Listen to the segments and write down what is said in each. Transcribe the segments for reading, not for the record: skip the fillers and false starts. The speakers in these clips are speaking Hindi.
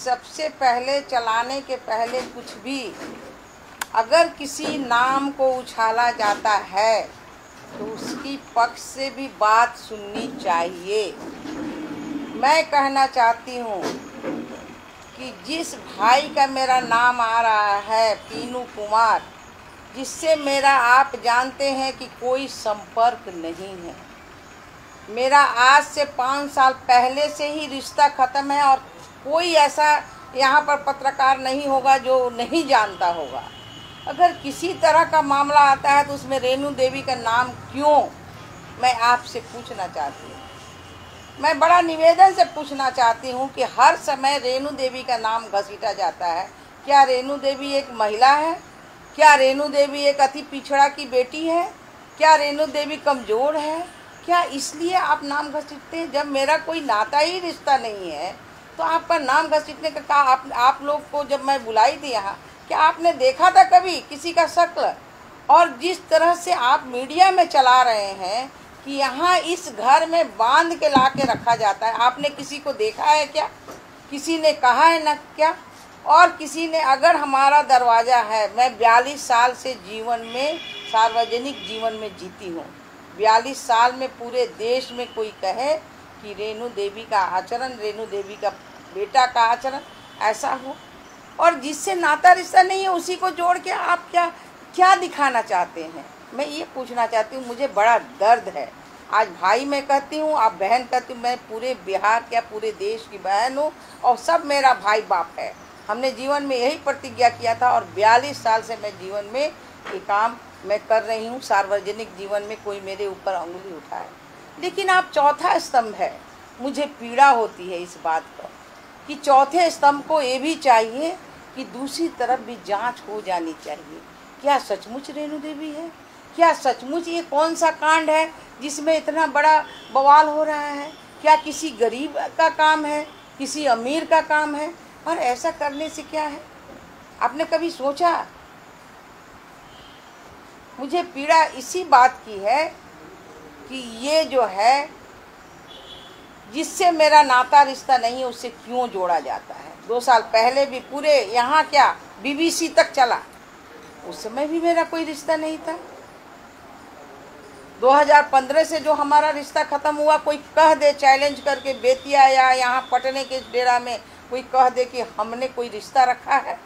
सबसे पहले चलाने के पहले कुछ भी अगर किसी नाम को उछाला जाता है तो उसकी पक्ष से भी बात सुननी चाहिए। मैं कहना चाहती हूँ कि जिस भाई का मेरा नाम आ रहा है पीनू कुमार, जिससे मेरा आप जानते हैं कि कोई संपर्क नहीं है, मेरा आज से 5 साल पहले से ही रिश्ता ख़त्म है और कोई ऐसा यहाँ पर पत्रकार नहीं होगा जो नहीं जानता होगा। अगर किसी तरह का मामला आता है तो उसमें रेणु देवी का नाम क्यों, मैं आपसे पूछना चाहती हूँ। मैं बड़ा निवेदन से पूछना चाहती हूँ कि हर समय रेणु देवी का नाम घसीटा जाता है। क्या रेणु देवी एक महिला है? क्या रेणु देवी एक अति पिछड़ा की बेटी है? क्या रेणु देवी कमज़ोर है? क्या इसलिए आप नाम घसीटते हैं? जब मेरा कोई नाता ही रिश्ता नहीं है तो आपका नाम घसीटने का कहा। आप लोग को जब मैं बुलाई थी यहाँ, क्या आपने देखा था कभी किसी का शक्ल? और जिस तरह से आप मीडिया में चला रहे हैं कि यहाँ इस घर में बांध के ला के रखा जाता है, आपने किसी को देखा है क्या? किसी ने कहा है ना क्या? और किसी ने, अगर हमारा दरवाज़ा है, मैं 42 साल से जीवन में, सार्वजनिक जीवन में जीती हूँ। 42 साल में पूरे देश में कोई कहे कि रेणु देवी का आचरण, रेणु देवी का बेटा का आचरण ऐसा हो, और जिससे नाता रिश्ता नहीं है उसी को जोड़ के आप क्या दिखाना चाहते हैं? मैं ये पूछना चाहती हूँ। मुझे बड़ा दर्द है। आज भाई मैं कहती हूँ, आप बहन कहती हूँ। मैं पूरे बिहार क्या पूरे देश की बहन हूँ और सब मेरा भाई बाप है। हमने जीवन में यही प्रतिज्ञा किया था और 42 साल से मैं जीवन में ये काम मैं कर रही हूँ। सार्वजनिक जीवन में कोई मेरे ऊपर उंगली उठाए, लेकिन आप चौथा स्तंभ है। मुझे पीड़ा होती है इस बात पर कि चौथे स्तंभ को ये भी चाहिए कि दूसरी तरफ भी जांच हो जानी चाहिए। क्या सचमुच रेणु देवी है? क्या सचमुच ये कौन सा कांड है जिसमें इतना बड़ा बवाल हो रहा है? क्या किसी गरीब का काम है, किसी अमीर का काम है? और ऐसा करने से क्या है? आपने कभी सोचा? मुझे पीड़ा इसी बात की है कि ये जो है, जिससे मेरा नाता रिश्ता नहीं है उससे क्यों जोड़ा जाता है। 2 साल पहले भी पूरे यहाँ क्या BBC तक चला, उस समय भी मेरा कोई रिश्ता नहीं था। 2015 से जो हमारा रिश्ता ख़त्म हुआ, कोई कह दे चैलेंज करके बेतिया या यहाँ पटने के डेरा में कोई कह दे कि हमने कोई रिश्ता रखा है,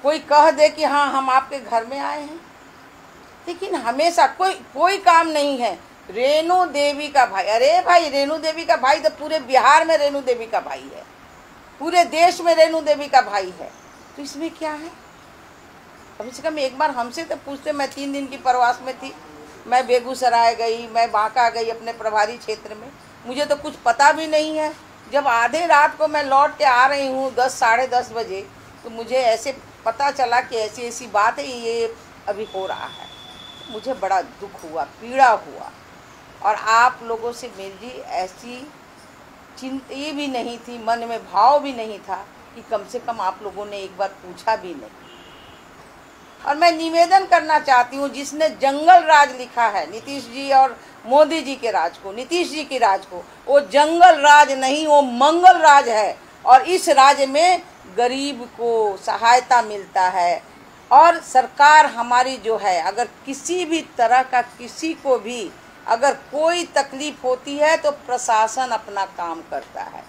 कोई कह दे कि हाँ हम आपके घर में आए हैं, लेकिन हमेशा कोई काम नहीं है। रेणु देवी का भाई, अरे भाई रेणु देवी का भाई तो पूरे बिहार में रेणु देवी का भाई है, पूरे देश में रेणु देवी का भाई है, तो इसमें क्या है? कम से कम एक बार हमसे तो पूछते। मैं 3 दिन की प्रवास में थी, मैं बेगूसराय गई, मैं बांका गई अपने प्रभारी क्षेत्र में, मुझे तो कुछ पता भी नहीं है। जब आधे रात को मैं लौट के आ रही हूँ 10 साढ़े 10 बजे, तो मुझे ऐसे पता चला कि ऐसी ऐसी बात है, ये अभी हो रहा है। मुझे बड़ा दुख हुआ, पीड़ा हुआ, और आप लोगों से मेरी ऐसी चिंता भी नहीं थी, मन में भाव भी नहीं था कि कम से कम आप लोगों ने एक बार पूछा भी नहीं। और मैं निवेदन करना चाहती हूँ, जिसने जंगल राज लिखा है नीतीश जी और मोदी जी के राज को, नीतीश जी की राज को, वो जंगल राज नहीं, वो मंगल राज है। और इस राज में गरीब को सहायता मिलता है, और सरकार हमारी जो है, अगर किसी भी तरह का किसी को भी अगर कोई तकलीफ होती है तो प्रशासन अपना काम करता है।